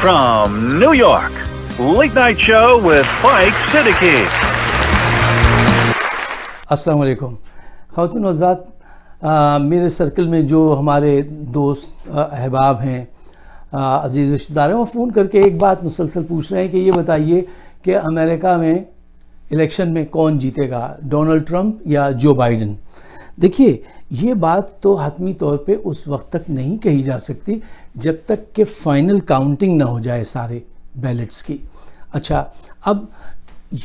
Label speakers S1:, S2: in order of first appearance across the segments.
S1: from New York, Late Night Show with Mike Siddiqui.
S2: अस्सलाम वालेकुम ख़वातीन व हज़रात, मेरे सर्कल में जो हमारे दोस्त अहबाब हैं, अजीज़ रिश्तेदार हैं, वो फ़ोन करके एक बात मुसलसल पूछ रहे हैं कि ये बताइए कि अमेरिका में इलेक्शन में कौन जीतेगा, डोनाल्ड ट्रंप या जो बाइडन। देखिए, ये बात तो हतमी तौर पे उस वक्त तक नहीं कही जा सकती जब तक कि फ़ाइनल काउंटिंग ना हो जाए सारे बैलेट्स की। अच्छा, अब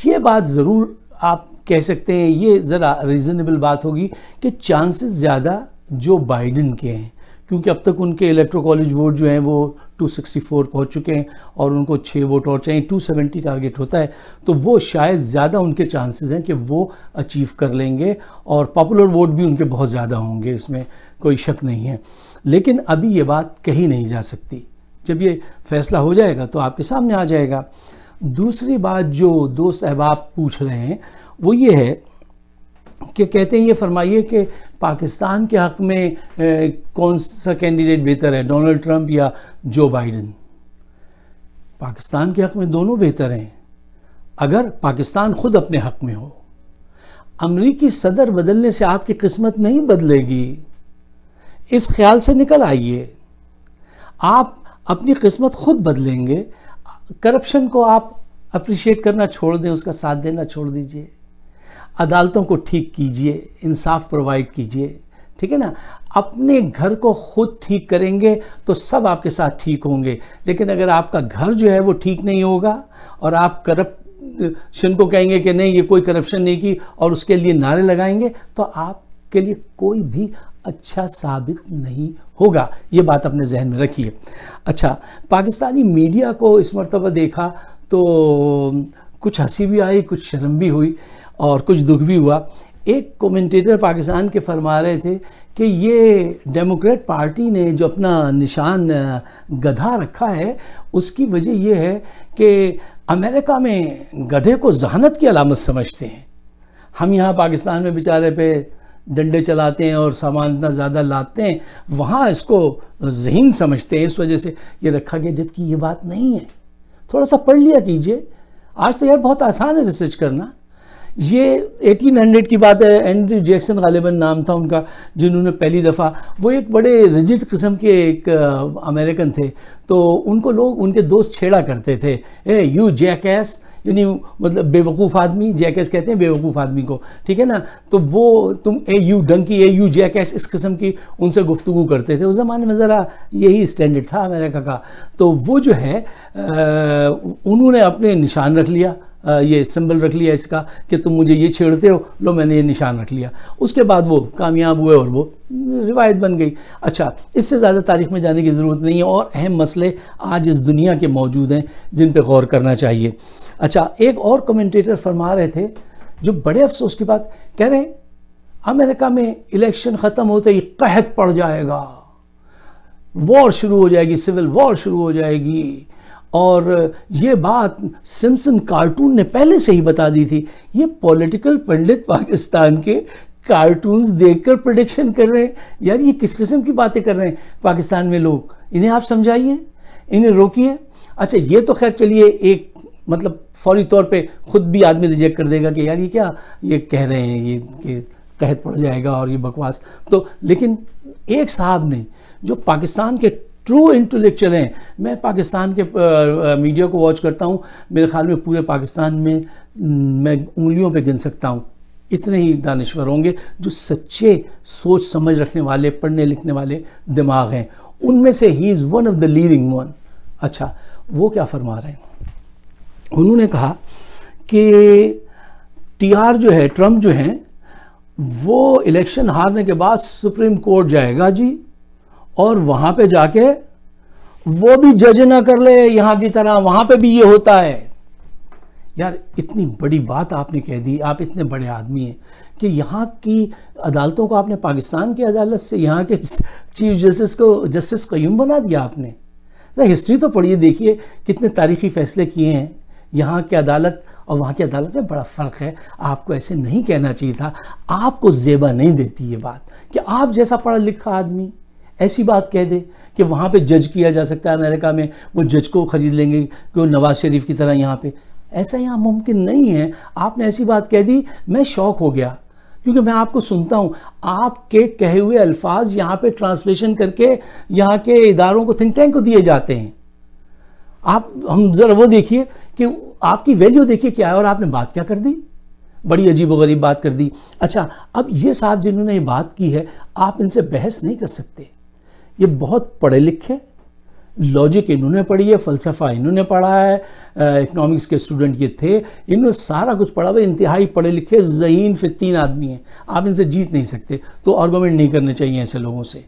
S2: ये बात ज़रूर आप कह सकते हैं, ये ज़रा रीज़नेबल बात होगी कि चांसेस ज़्यादा जो बाइडन के हैं, क्योंकि अब तक उनके इलेक्ट्रो कॉलेज वोट जो हैं वो 264 पहुंच चुके हैं और उनको 6 वोट और चाहिए, 270 टारगेट होता है, तो वो शायद ज़्यादा उनके चांसेस हैं कि वो अचीव कर लेंगे और पॉपुलर वोट भी उनके बहुत ज़्यादा होंगे, इसमें कोई शक नहीं है। लेकिन अभी ये बात कही नहीं जा सकती, जब ये फैसला हो जाएगा तो आपके सामने आ जाएगा। दूसरी बात जो दोस्त अहबाब पूछ रहे हैं वो ये है कि कहते हैं ये फरमाइए कि पाकिस्तान के हक़ में कौन सा कैंडिडेट बेहतर है, डोनाल्ड ट्रंप या जो बाइडन। पाकिस्तान के हक़ में दोनों बेहतर हैं अगर पाकिस्तान ख़ुद अपने हक़ में हो। अमरीकी सदर बदलने से आपकी किस्मत नहीं बदलेगी, इस ख्याल से निकल आइए। आप अपनी किस्मत ख़ुद बदलेंगे। करप्शन को आप अप्रिशिएट करना छोड़ दें, उसका साथ देना छोड़ दीजिए। अदालतों को ठीक कीजिए, इंसाफ प्रोवाइड कीजिए, ठीक है ना। अपने घर को खुद ठीक करेंगे तो सब आपके साथ ठीक होंगे। लेकिन अगर आपका घर जो है वो ठीक नहीं होगा और आप करप्शन को कहेंगे कि नहीं ये कोई करप्शन नहीं की और उसके लिए नारे लगाएंगे, तो आपके लिए कोई भी अच्छा साबित नहीं होगा। ये बात अपने जहन में रखिए। अच्छा, पाकिस्तानी मीडिया को इस मरतबा देखा तो कुछ हंसी भी आई, कुछ शर्म भी हुई और कुछ दुख भी हुआ। एक कमेंटेटर पाकिस्तान के फरमा रहे थे कि ये डेमोक्रेट पार्टी ने जो अपना निशान गधा रखा है उसकी वजह यह है कि अमेरिका में गधे को जहानत की अलामत समझते हैं। हम यहाँ पाकिस्तान में बेचारे पे डंडे चलाते हैं और सामान इतना ज़्यादा लाते हैं, वहाँ इसको ज़हीन समझते हैं, इस वजह से ये रखा गया, जबकि ये बात नहीं है। थोड़ा सा पढ़ लिया कीजिए। आज तो यार बहुत आसान है रिसर्च करना। ये 1800 की बात है, एंड्रयू जैक्सन गालिबन नाम था उनका, जिन्होंने पहली दफ़ा, वो एक बड़े रिजिड किस्म के एक अमेरिकन थे, तो उनको लोग, उनके दोस्त छेड़ा करते थे, ए यू जैकैस, यानी मतलब बेवकूफ़ आदमी, जैकैस कहते हैं बेवकूफ़ आदमी को, ठीक है ना। तो वो तुम ए यू डंकी, ए यू जैकैस, इस किस्म की उनसे गुफ्तगू करते थे। उस ज़माने में ज़रा यही स्टैंडर्ड था अमेरिका का। तो वो जो है उन्होंने अपने निशान रख लिया, ये सिंबल रख लिया इसका कि तुम मुझे ये छेड़ते हो, लो मैंने ये निशान रख लिया। उसके बाद वो कामयाब हुए और वो रिवायत बन गई। अच्छा, इससे ज़्यादा तारीख में जाने की ज़रूरत नहीं है और अहम मसले आज इस दुनिया के मौजूद हैं जिन पे गौर करना चाहिए। अच्छा, एक और कमेंटेटर फरमा रहे थे जो बड़े अफसोस की बात कह रहे हैं, अमेरिका में इलेक्शन ख़त्म होते ही कहत पड़ जाएगा, वॉर शुरू हो जाएगी, सिविल वॉर शुरू हो जाएगी। और ये बात सिम्पसन कार्टून ने पहले से ही बता दी थी। ये पॉलिटिकल पंडित पाकिस्तान के कार्टून्स देखकर प्रेडिक्शन कर रहे हैं। यार ये किस किस्म की बातें कर रहे हैं पाकिस्तान में लोग, इन्हें आप समझाइए, इन्हें रोकिए। अच्छा, ये तो खैर चलिए, एक मतलब फौरी तौर पे खुद भी आदमी रिजेक्ट कर देगा कि यार ये क्या ये कह रहे हैं, ये कि कहत पड़ जाएगा और ये बकवास। तो लेकिन एक साहब ने जो पाकिस्तान के ट्रू इंटेलेक्चुअल हैं, मैं पाकिस्तान के मीडिया को वॉच करता हूँ, मेरे ख्याल में पूरे पाकिस्तान में मैं उंगलियों पे गिन सकता हूँ, इतने ही दानिश्वर होंगे जो सच्चे सोच समझ रखने वाले, पढ़ने लिखने वाले दिमाग हैं। उनमें से he is one of the leading one. अच्छा, वो क्या फरमा रहे हैं, उन्होंने कहा कि TR जो है, ट्रंप जो हैं, वो इलेक्शन हारने के बाद सुप्रीम कोर्ट जाएगा जी, और वहाँ पे जाके वो भी जज ना कर ले यहाँ की तरह, वहाँ पे भी ये होता है। यार इतनी बड़ी बात आपने कह दी, आप इतने बड़े आदमी हैं कि यहाँ की अदालतों को आपने पाकिस्तान की अदालत से यहाँ के चीफ जस्टिस को जस्टिस क़य्यूम बना दिया आपने। हिस्ट्री तो पढ़िए, देखिए कितने तारीखी फ़ैसले किए हैं। यहाँ की अदालत और वहाँ की अदालत में बड़ा फ़र्क है। आपको ऐसे नहीं कहना चाहिए था, आपको ज़ेबा नहीं देती ये बात कि आप जैसा पढ़ा लिखा आदमी ऐसी बात कह दे कि वहाँ पे जज किया जा सकता है अमेरिका में, वो जज को ख़रीद लेंगे कि वो नवाज शरीफ की तरह यहाँ पे। ऐसा यहाँ मुमकिन नहीं है। आपने ऐसी बात कह दी, मैं शॉक हो गया, क्योंकि मैं आपको सुनता हूँ, आपके कहे हुए अल्फाज यहाँ पे ट्रांसलेशन करके यहाँ के इदारों को, थिंक टैंक को दिए जाते हैं। हम ज़रा वो देखिए कि आपकी वैल्यू देखिए क्या है, और आपने बात क्या कर दी, बड़ी अजीब व गरीब बात कर दी। अच्छा, अब ये साहब जिन्होंने ये बात की है, आप इनसे बहस नहीं कर सकते। ये बहुत पढ़े लिखे, लॉजिक इन्होंने पढ़ी है, फ़लसफ़ा इन्होंने पढ़ा है, इकोनॉमिक्स के स्टूडेंट ये थे, इन्होंने सारा कुछ पढ़ा हुआ, इंतहाई पढ़े लिखे ज़हीन फित्तीन आदमी हैं। आप इनसे जीत नहीं सकते, तो आर्गूमेंट नहीं करने चाहिए ऐसे लोगों से।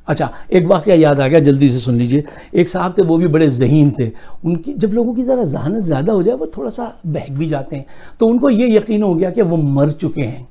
S2: अच्छा, एक वाक़या याद आ गया, जल्दी से सुन लीजिए। एक साहब थे, वो भी बड़े ज़हीन थे। उनकी जब लोगों की ज़रा ज़हानत ज़्यादा हो जाए, वो थोड़ा सा बहक भी जाते हैं। तो उनको ये यकीन हो गया कि वो मर चुके हैं।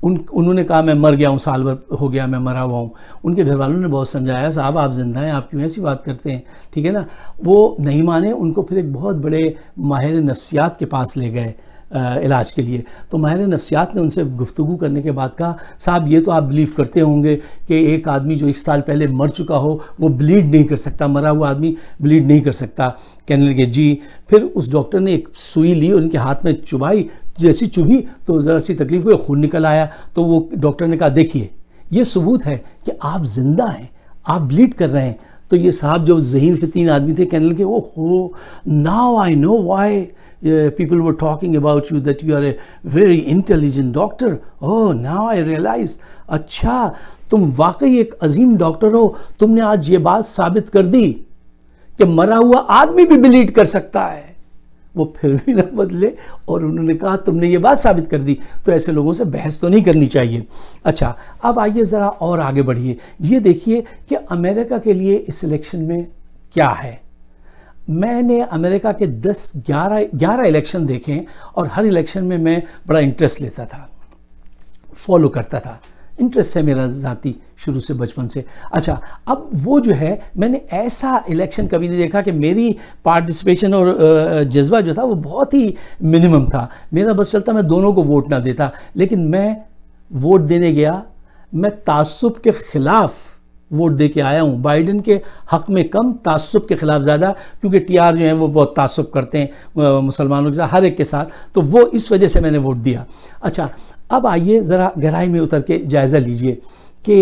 S2: उन्होंने कहा मैं मर गया हूँ, साल भर हो गया मैं मरा हुआ हूँ। उनके घर वालों ने बहुत समझाया, साहब आप जिंदा हैं, आप क्यों ऐसी बात करते हैं, ठीक है ना। वो नहीं माने, उनको फिर एक बहुत बड़े माहिर नफ्सियात के पास ले गए इलाज के लिए। तो माहिर नफ्सियात ने उनसे गुफ्तगू करने के बाद कहा, साहब ये तो आप बिलीव करते होंगे कि एक आदमी जो 1 साल पहले मर चुका हो वो ब्लीड नहीं कर सकता, मरा हुआ आदमी ब्लीड नहीं कर सकता। कहने लगे जी। फिर उस डॉक्टर ने एक सुई ली, उनके हाथ में चुभाई, जैसी चुभी तो ज़रा सी तकलीफ हुई, खून निकल आया। तो वो डॉक्टर ने कहा, देखिए ये सबूत है कि आप जिंदा हैं, आप ब्लीड कर रहे हैं। तो ये साहब जो ज़हीन फितीन आदमी थे, कहने लगे, ओहो, now I know why people were talking about you, that you are a very intelligent doctor. Oh, now I realize. अच्छा, तुम वाकई एक अजीम डॉक्टर हो, तुमने आज ये बात साबित कर दी कि मरा हुआ आदमी भी ब्लीड कर सकता है। वो फिर भी ना बदले और उन्होंने कहा तुमने ये बात साबित कर दी। तो ऐसे लोगों से बहस तो नहीं करनी चाहिए। अच्छा, अब आइए ज़रा और आगे बढ़िए। ये देखिए कि अमेरिका के लिए इस इलेक्शन में क्या है। मैंने अमेरिका के 11 इलेक्शन देखे और हर इलेक्शन में मैं बड़ा इंटरेस्ट लेता था, फॉलो करता था। इंटरेस्ट है मेरा ज़ाती शुरू से, बचपन से। अच्छा, अब वो जो है, मैंने ऐसा इलेक्शन कभी नहीं देखा कि मेरी पार्टिसिपेशन और जज्बा जो था वो बहुत ही मिनिमम था। मेरा बस चलता मैं दोनों को वोट ना देता, लेकिन मैं वोट देने गया, मैं तासुब के ख़िलाफ़ वोट दे के आया हूँ। बाइडेन के हक़ में कम, तासुब के ख़िलाफ़ ज़्यादा, क्योंकि टीआर जो है वो बहुत तासुब करते हैं मुसलमानों के साथ, हर एक के साथ। तो वो इस वजह से मैंने वोट दिया। अच्छा, अब आइए ज़रा गहराई में उतर के जायज़ा लीजिए कि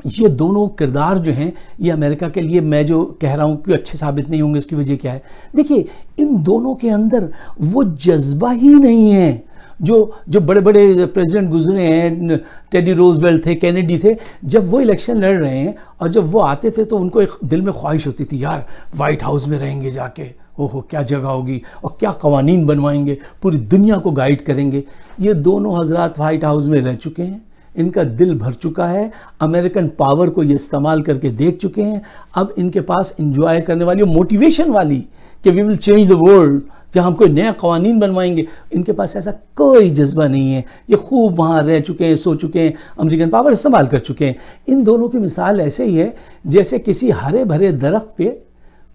S2: ये दोनों किरदार जो हैं, ये अमेरिका के लिए मैं जो कह रहा हूँ कि अच्छे साबित नहीं होंगे, इसकी वजह क्या है। देखिए, इन दोनों के अंदर वो जज्बा ही नहीं है जो बड़े बड़े प्रेसिडेंट गुजरे हैं, टेडी रोजवेल्ट थे, कैनेडी थे। जब वो इलेक्शन लड़ रहे हैं और जब वो आते थे तो उनको एक दिल में ख्वाहिश होती थी, यार वाइट हाउस में रहेंगे जाके, ओहो क्या जगह होगी और क्या कवानीन बनवाएंगे, पूरी दुनिया को गाइड करेंगे। ये दोनों हजरात वाइट हाउस में रह चुके हैं, इनका दिल भर चुका है, अमेरिकन पावर को ये इस्तेमाल करके देख चुके हैं। अब इनके पास इंजॉय करने वाली, मोटिवेशन वाली कि we will change the world, कि हम कोई नया कवानीन बनवाएंगे, इनके पास ऐसा कोई जज्बा नहीं है। ये खूब वहाँ रह चुके हैं, सो चुके हैं, अमेरिकन पावर इस्तेमाल कर चुके हैं। इन दोनों की मिसाल ऐसे ही है जैसे किसी हरे भरे दरख्त पे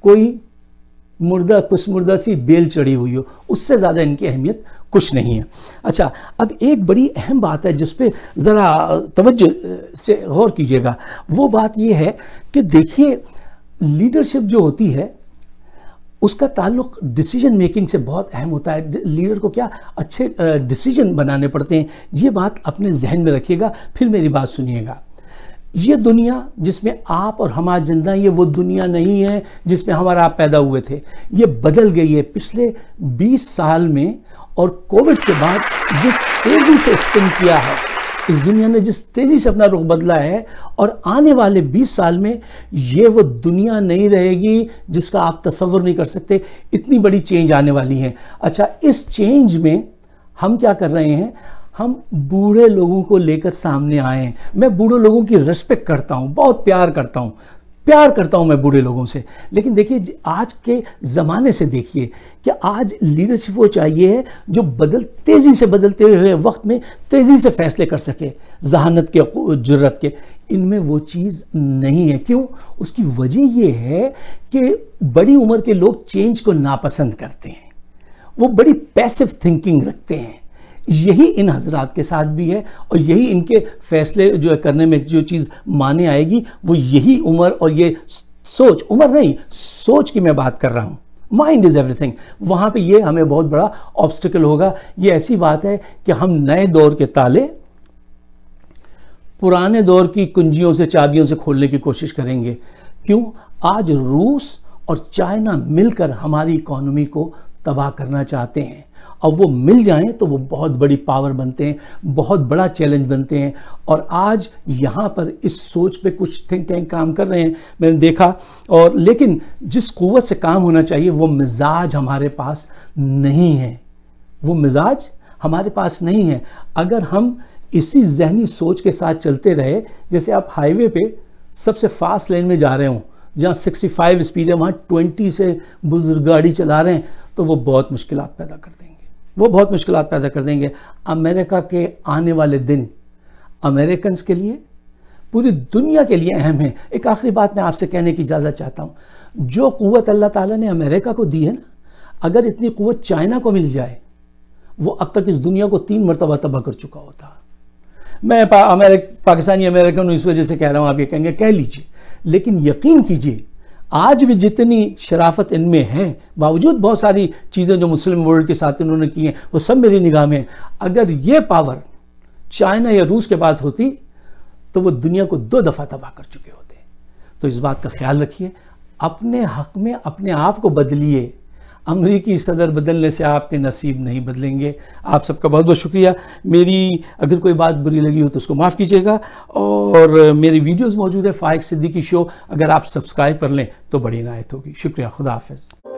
S2: कोई कुछ मुर्दा सी बेल चढ़ी हुई हो, उससे ज़्यादा इनकी अहमियत कुछ नहीं है। अच्छा, अब एक बड़ी अहम बात है जिस पे ज़रा तवज्जो से गौर कीजिएगा। वो बात ये है कि देखिए, लीडरशिप जो होती है उसका ताल्लुक डिसीजन मेकिंग से बहुत अहम होता है। लीडर को क्या अच्छे डिसीजन बनाने पड़ते हैं, ये बात अपने जहन में रखिएगा। फिर मेरी बात सुनिएगा। ये दुनिया जिसमें आप और हम आज जिंदा हैं, ये वो दुनिया नहीं है जिसमें हम और आप पैदा हुए थे। ये बदल गई है पिछले 20 साल में, और कोविड के बाद जिस तेज़ी से स्पिन किया है इस दुनिया ने, जिस तेज़ी से अपना रुख बदला है, और आने वाले 20 साल में ये वो दुनिया नहीं रहेगी जिसका आप तसव्वुर नहीं कर सकते। इतनी बड़ी चेंज आने वाली है। अच्छा, इस चेंज में हम क्या कर रहे हैं, हम बूढ़े लोगों को लेकर सामने आए हैं। मैं बूढ़े लोगों की रिस्पेक्ट करता हूँ, बहुत प्यार करता हूँ मैं बूढ़े लोगों से। लेकिन देखिए, आज के ज़माने से देखिए कि आज लीडरशिप वो चाहिए है जो तेज़ी से बदलते हुए वक्त में तेज़ी से फैसले कर सके, जहानत के, जुर्रत के। इनमें वो चीज़ नहीं है। क्यों? उसकी वजह ये है कि बड़ी उम्र के लोग चेंज को नापसंद करते हैं, वो बड़ी पैसिव थिंकिंग रखते हैं। यही इन हजरात के साथ भी है और यही इनके फैसले जो है करने में जो चीज़ माने आएगी वो यही उम्र और ये सोच, उम्र नहीं सोच की मैं बात कर रहा हूँ, माइंड इज़ एवरीथिंग, वहाँ पे ये हमें बहुत बड़ा ऑब्स्टिकल होगा। ये ऐसी बात है कि हम नए दौर के ताले पुराने दौर की कुंजियों से, चाबियों से खोलने की कोशिश करेंगे। क्यों? आज रूस और चाइना मिलकर हमारी इकोनॉमी को तबाह करना चाहते हैं और वो मिल जाएं तो वो बहुत बड़ी पावर बनते हैं, बहुत बड़ा चैलेंज बनते हैं। और आज यहाँ पर इस सोच पे कुछ थिंक टैंक काम कर रहे हैं, मैंने देखा। और लेकिन जिस कुव्वत से काम होना चाहिए वो मिजाज हमारे पास नहीं है, वो मिजाज हमारे पास नहीं है। अगर हम इसी जहनी सोच के साथ चलते रहे, जैसे आप हाईवे पे सबसे फास्ट लेन में जा रहे हो, जहाँ 65 स्पीड है, वहाँ 20 से बुजुर्ग गाड़ी चला रहे हैं, तो वो बहुत मुश्किलात पैदा कर देंगे, वो बहुत मुश्किलात पैदा कर देंगे। अमेरिका के आने वाले दिन अमेरिकन्स के लिए, पूरी दुनिया के लिए अहम है। एक आखिरी बात मैं आपसे कहने की इजाज़त चाहता हूँ, जो कुव्वत अल्लाह ताला ने अमेरिका को दी है ना, अगर इतनी कुव्वत चाइना को मिल जाए, वो अब तक इस दुनिया को 3 मरतबा तबाह कर चुका होता। मैं पाकिस्तानी अमेरिकन हूँ इस वजह से कह रहा हूँ, आप ये कहेंगे कह लीजिए, लेकिन यकीन कीजिए आज भी जितनी शराफत इनमें है, बावजूद बहुत सारी चीज़ें जो मुस्लिम वर्ल्ड के साथ इन्होंने की हैं वो सब मेरी निगाह में, अगर ये पावर चाइना या रूस के पास होती तो वो दुनिया को 2 दफ़ा तबाह कर चुके होते। तो इस बात का ख्याल रखिए, अपने हक में अपने आप को बदलिए। अमरीकी सदर बदलने से आपके नसीब नहीं बदलेंगे। आप सबका बहुत बहुत शुक्रिया। मेरी अगर कोई बात बुरी लगी हो तो उसको माफ़ कीजिएगा। और मेरी वीडियोस मौजूद है फाइक सिद्दीकी शो, अगर आप सब्सक्राइब कर लें तो बड़ी इनायत होगी। शुक्रिया, खुदा हाफिज़।